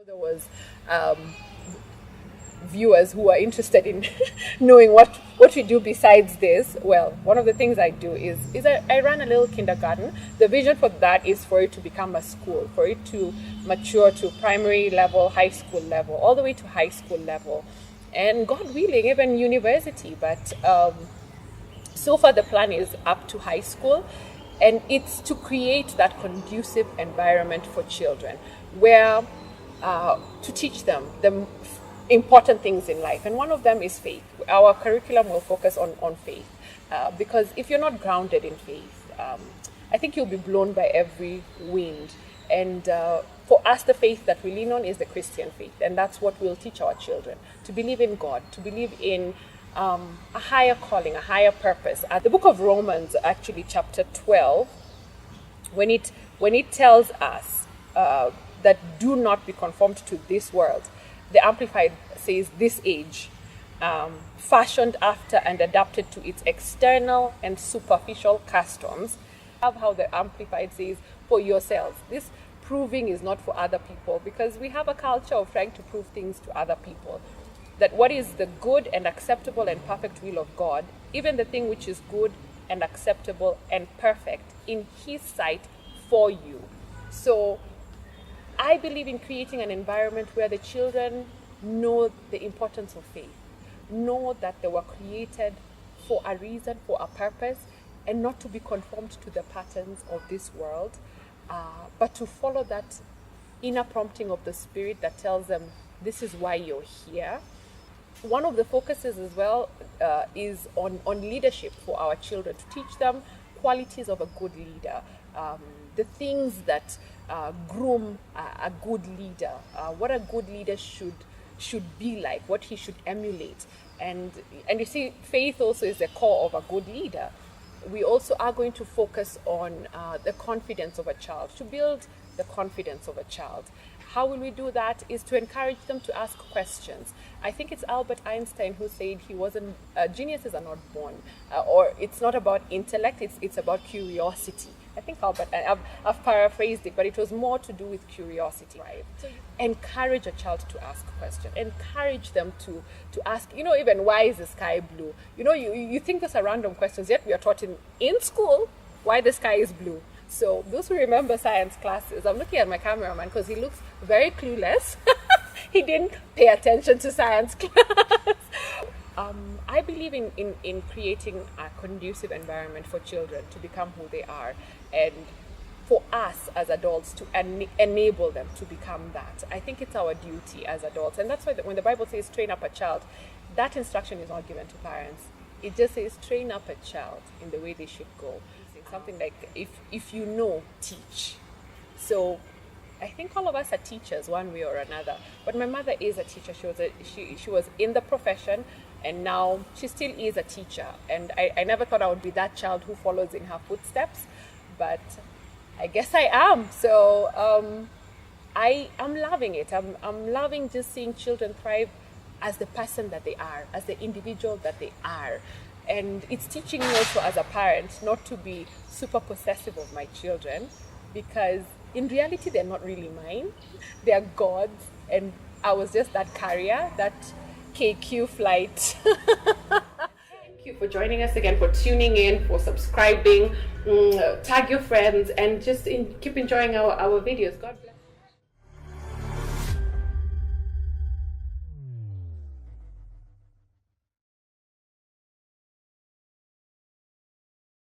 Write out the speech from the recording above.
There was viewers who are interested in knowing what we do besides this. Well, one of the things I do is I run a little kindergarten. The vision for that is for it to become a school, for it to mature to primary level, high school level, all the way to high school level, and God willing, even university. But so far the plan is up to high school, and it's to create that conducive environment for children where to teach them the important things in life. And one of them is faith. Our curriculum will focus on faith, because if you're not grounded in faith, I think you'll be blown by every wind. And for us, the faith that we lean on is the Christian faith, and that's what we'll teach our children: to believe in God, to believe in a higher calling, a higher purpose. The book of Romans, actually chapter 12, when it tells us that do not be conformed to this world, the Amplified says this age, fashioned after and adapted to its external and superficial customs. I love how the Amplified says for yourselves. This proving is not for other people, because we have a culture of trying to prove things to other people. That what is the good and acceptable and perfect will of God, even the thing which is good and acceptable and perfect in His sight for you. So I believe in creating an environment where the children know the importance of faith, know that they were created for a reason, for a purpose, and not to be conformed to the patterns of this world, but to follow that inner prompting of the Spirit that tells them this is why you're here. One of the focuses as well is on leadership for our children, to teach them qualities of a good leader, the things that groom a good leader, what a good leader should be like, what he should emulate. And you see, faith also is the core of a good leader. We also are going to focus on the confidence of a child, to build the confidence of a child. How will we do that? Is to encourage them to ask questions. I think it's Albert Einstein who said geniuses are not born, or it's not about intellect, it's about curiosity. I think Albert, I've paraphrased it, but it was more to do with curiosity. Right? So encourage a child to ask questions. Encourage them to ask, even why is the sky blue? You think those are random questions, yet we are taught in school why the sky is blue. So those who remember science classes, I'm looking at my cameraman because he looks very clueless. He didn't pay attention to science class. I believe in creating a conducive environment for children to become who they are, and for us as adults to enable them to become that. I think it's our duty as adults, and that's why when the Bible says train up a child, that instruction is not given to parents. It just says train up a child in the way they should go. Something like, if you know, teach. So I think all of us are teachers one way or another. But my mother is a teacher. She was in the profession, and now she still is a teacher. And I never thought I would be that child who follows in her footsteps, but I guess I am. So I'm loving it. I'm loving just seeing children thrive as the person that they are, as the individual that they are. And it's teaching me also as a parent not to be super possessive of my children, because in reality they're not really mine. They're God's, and I was just that carrier, that KQ flight. Thank you for joining us again, for tuning in, for subscribing. Tag your friends, and just keep enjoying our videos. God bless.